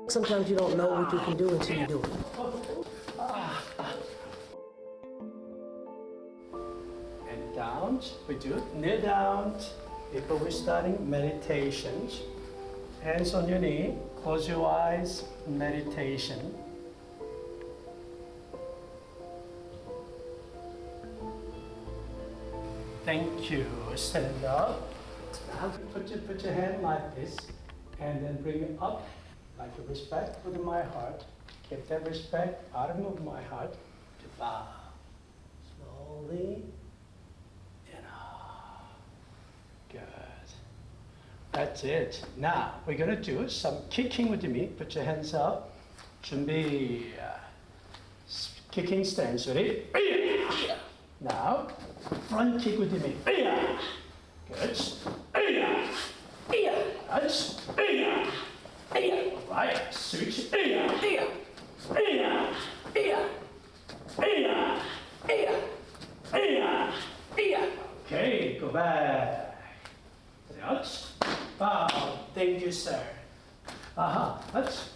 Sometimes you don't know what you can do until you do it. And down, we do knee down. Before we're starting meditation, hands on your knee, close your eyes, meditation. Thank you. Stand up. Now put your hand like this, and then bring it up, like a respect with my heart. Keep that respect out of my heart. To bow slowly and up. Good. That's it. Now we're gonna do some kicking with me. Put your hands up. 준비. Kicking stance. Ready? Now front kick with me. Good. Right. Switch. Okay. Go back. Out. Bow. Thank you, sir. That's.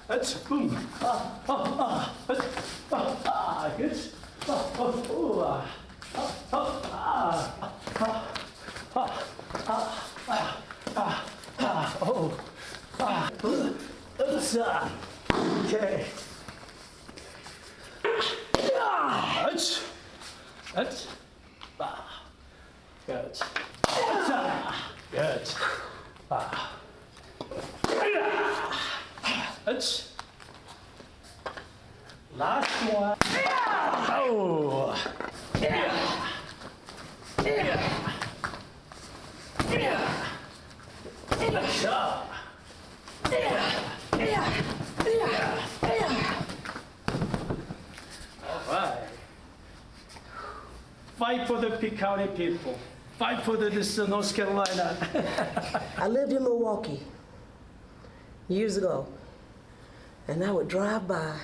That's boom. Good. Okay. That's. Good. Good. That's. Last one. Oh. All right. Fight for the Peak County people. Fight for this North Carolina. I lived in Milwaukee years ago, and I would drive by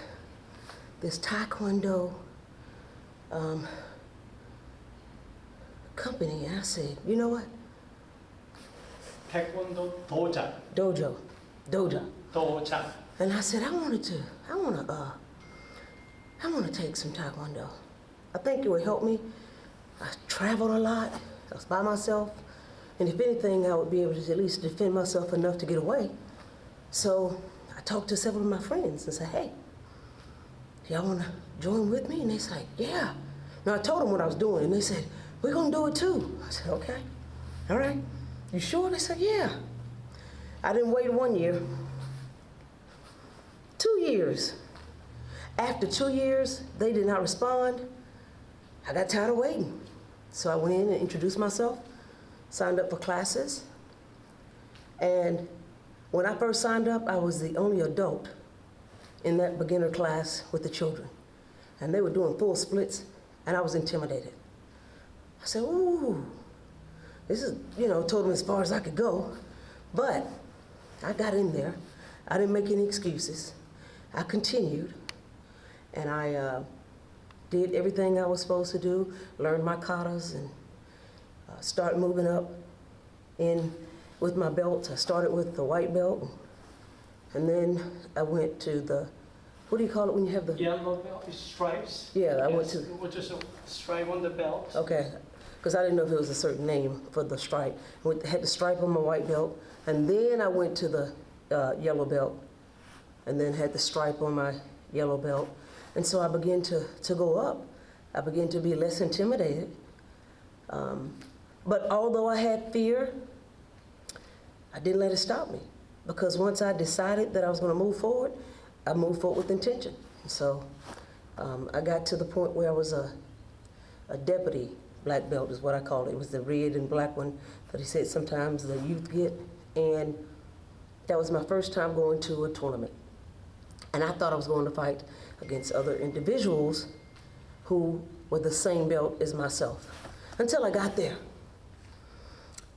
this Taekwondo company, and I said, you know what? Taekwondo dojo. And I said, I want to take some Taekwondo. I think it would help me. I traveled a lot. I was by myself, and if anything, I would be able to at least defend myself enough to get away. So I talked to several of my friends and said, hey, y'all want to join with me? And they said, yeah. Now I told them what I was doing, and they said, we're going to do it too. I said, okay, all right. You sure? They said, yeah. I didn't wait 1 year. 2 years. After 2 years, they did not respond. I got tired of waiting. So I went in and introduced myself, signed up for classes. And when I first signed up, I was the only adult in that beginner class with the children. And they were doing full splits, and I was intimidated. I said, ooh, this is, told them as far as I could go. But I got in there. I didn't make any excuses. I continued, and I did everything I was supposed to do, learned my katas, and start moving up in with my belts. I started with the white belt, and then I went to the, what do you call it when you have the? Yellow belt, stripes. Yeah, I went to. Just a stripe on the belt. Okay, because I didn't know if it was a certain name for the stripe. I had the stripe on my white belt, and then I went to the yellow belt, and then had the stripe on my yellow belt. And so I began to go up. I began to be less intimidated. But although I had fear, I didn't let it stop me. Because once I decided that I was gonna move forward, I moved forward with intention. And so I got to the point where I was a deputy black belt is what I call it. It was the red and black one that he said sometimes the youth get. And that was my first time going to a tournament. And I thought I was going to fight against other individuals who were the same belt as myself, until I got there.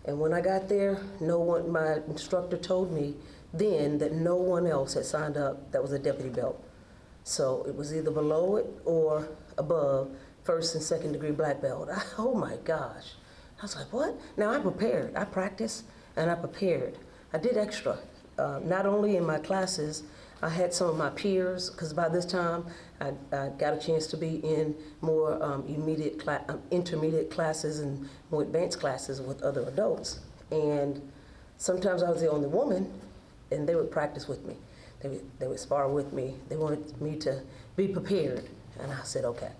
And when I got there, my instructor told me then that no one else had signed up that was a deputy belt. So it was either below it or above first and second degree black belt. Oh my gosh. I was like, what? Now I prepared, I practiced and I prepared. I did extra, not only in my classes, I had some of my peers, because by this time I got a chance to be in more intermediate classes and more advanced classes with other adults. And sometimes I was the only woman, and they would practice with me. They would spar with me. They wanted me to be prepared, and I said, okay.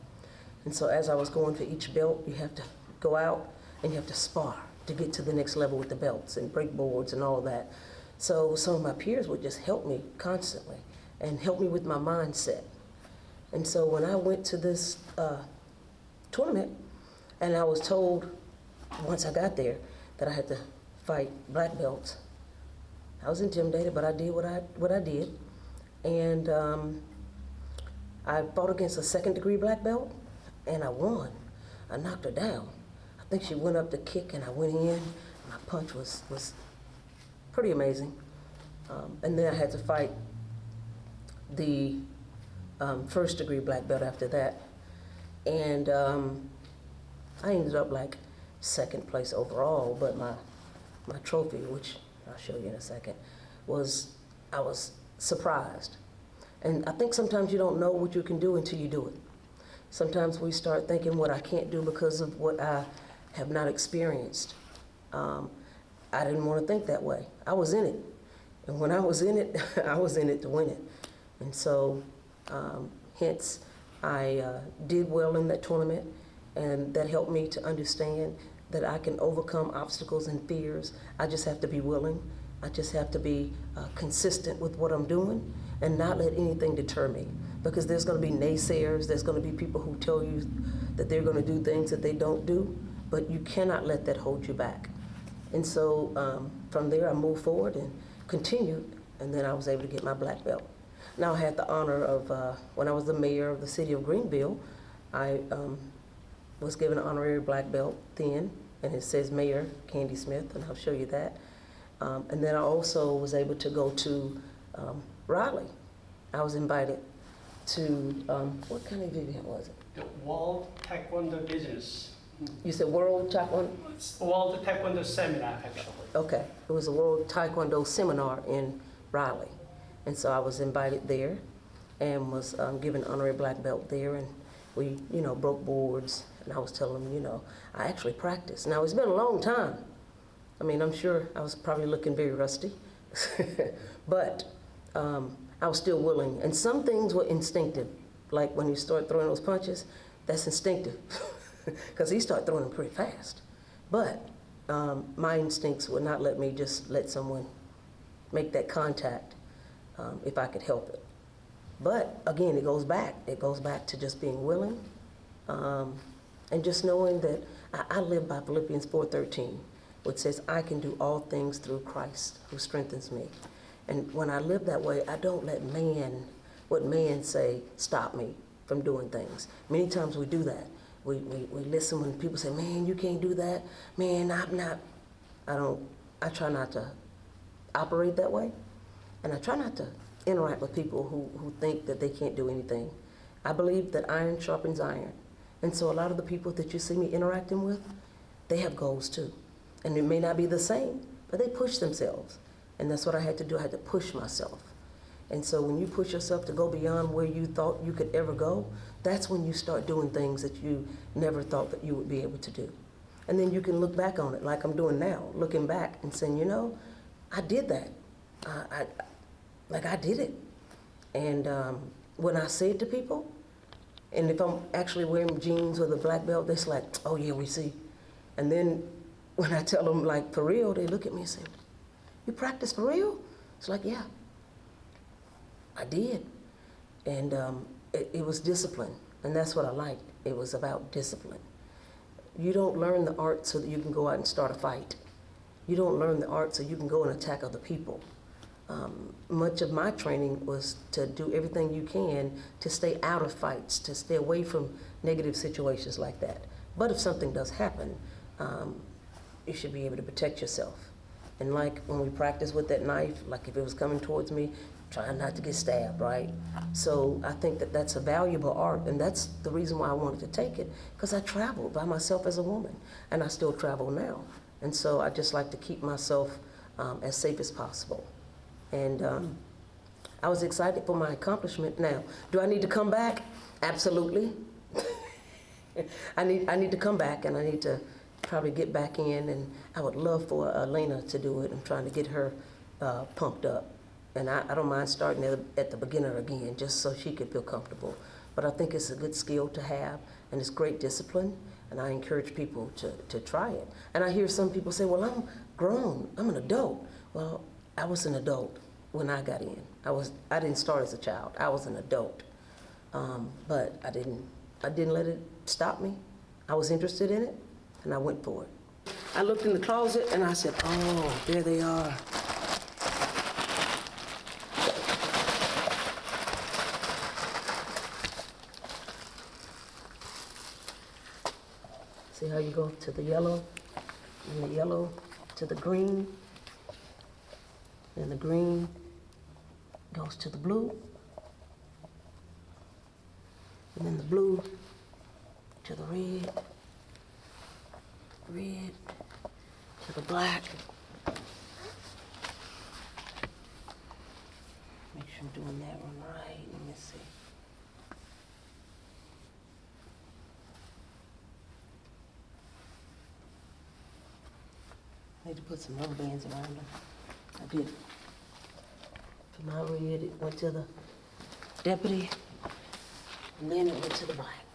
And so as I was going for each belt, you have to go out and you have to spar to get to the next level with the belts and break boards and all that. So some of my peers would just help me constantly and help me with my mindset. And so when I went to this tournament, and I was told once I got there that I had to fight black belts, I was intimidated, but I did what I did. And I fought against a second-degree black belt, and I won. I knocked her down. I think she went up to kick, and I went in. My punch was pretty amazing. And then I had to fight the first-degree black belt after that. And I ended up like second place overall, but my trophy, which I'll show you in a second, I was surprised. And I think sometimes you don't know what you can do until you do it. Sometimes we start thinking what I can't do because of what I have not experienced. I didn't want to think that way. I was in it. And when I was in it, I was in it to win it. And so, hence, I did well in that tournament, and that helped me to understand that I can overcome obstacles and fears. I just have to be willing. I just have to be consistent with what I'm doing and not let anything deter me. Because there's going to be naysayers, there's going to be people who tell you that they're going to do things that they don't do, but you cannot let that hold you back. And so from there I moved forward and continued, and then I was able to get my black belt. Now I had the honor of, when I was the mayor of the city of Greenville, I was given an honorary black belt then, and it says Mayor Kandie Smith, and I'll show you that. And then I also was able to go to Raleigh. I was invited to, what kind of event was it? The World Taekwondo Business. You said World Taekwondo? It's World Taekwondo Seminar, actually. Okay, it was a World Taekwondo Seminar in Raleigh. And so I was invited there and was given honorary black belt there, and we, broke boards, and I was telling them, I actually practiced. Now, it's been a long time. I mean, I'm sure I was probably looking very rusty, but I was still willing. And some things were instinctive, like when you start throwing those punches, that's instinctive, because he started throwing them pretty fast. But my instincts would not let me just let someone make that contact if I could help it. But again, it goes back to just being willing and just knowing that I live by Philippians 4:13, which says, I can do all things through Christ who strengthens me. And when I live that way, I don't let what man say, stop me from doing things. Many times we do that. We listen when people say, man, you can't do that. Man, I try not to operate that way. And I try not to interact with people who think that they can't do anything. I believe that iron sharpens iron. And so a lot of the people that you see me interacting with, they have goals too. And it may not be the same, but they push themselves. And that's what I had to do. I had to push myself. And so when you push yourself to go beyond where you thought you could ever go, that's when you start doing things that you never thought that you would be able to do. And then you can look back on it like I'm doing now, looking back and saying, I did that. I did it. And when I say it to people, and if I'm actually wearing jeans with a black belt, they're like, oh yeah, we see. And then when I tell them like for real, they look at me and say, you practice for real? It's like, yeah, I did. And it was discipline, and that's what I liked. It was about discipline. You don't learn the art so that you can go out and start a fight. You don't learn the art so you can go and attack other people. Much of my training was to do everything you can to stay out of fights, to stay away from negative situations like that. But if something does happen, you should be able to protect yourself. And like when we practice with that knife, like if it was coming towards me, trying not to get stabbed, right? So I think that that's a valuable art, and that's the reason why I wanted to take it, because I traveled by myself as a woman, and I still travel now. And so I just like to keep myself as safe as possible. And I was excited for my accomplishment. Now, do I need to come back? Absolutely. I need to come back, and I need to probably get back in, and I would love for Elena to do it. I'm trying to get her pumped up. And I don't mind starting at the beginner again, just so she could feel comfortable. But I think it's a good skill to have, and it's great discipline, and I encourage people to try it. And I hear some people say, well, I'm grown, I'm an adult. Well, I was an adult when I got in. I didn't start as a child, I was an adult. But I didn't let it stop me. I was interested in it, and I went for it. I looked in the closet, and I said, oh, there they are. See how you go to the yellow, and the yellow to the green, and the green goes to the blue, and then the blue to the red, red to the black. Make sure I'm doing that one right. Let me see. I need to put some rubber bands around them. I did. For my red, it went to the deputy, and then it went to the black.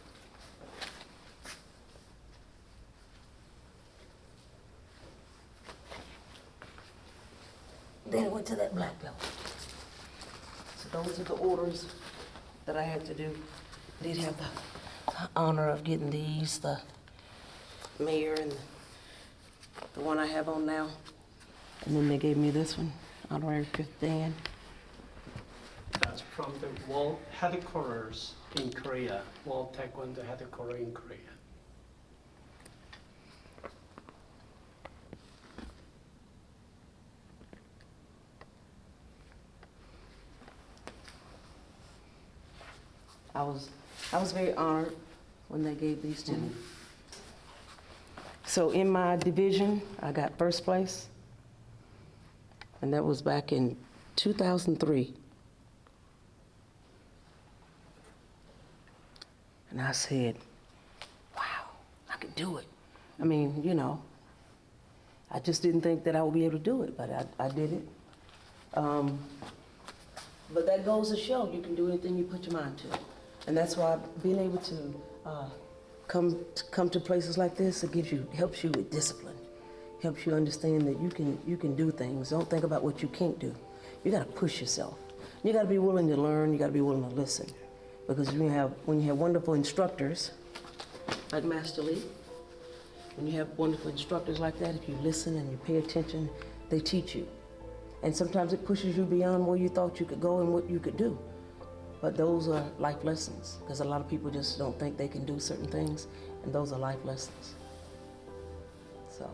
Then it went to that black belt. So those are the orders that I had to do. I did have the honor of getting these, the mayor and the one I have on now. And then they gave me this one, honorary 5th Dan. That's from the World Headquarters in Korea, World Taekwondo Headquarters in Korea. I was very honored when they gave these to me. So in my division, I got 1st place, and that was back in 2003. And I said, wow, I could do it. I mean, you know, I just didn't think that I would be able to do it, but I did it. But that goes to show you can do anything you put your mind to. And that's why being able to come to places like this, helps you with discipline, helps you understand that you can do things. Don't think about what you can't do. You gotta push yourself. You gotta be willing to learn, you gotta be willing to listen. Because when you have wonderful instructors, like Master Lee, when you have wonderful instructors like that, if you listen and you pay attention, they teach you. And sometimes it pushes you beyond where you thought you could go and what you could do. But those are life lessons, because a lot of people just don't think they can do certain things, and those are life lessons. So.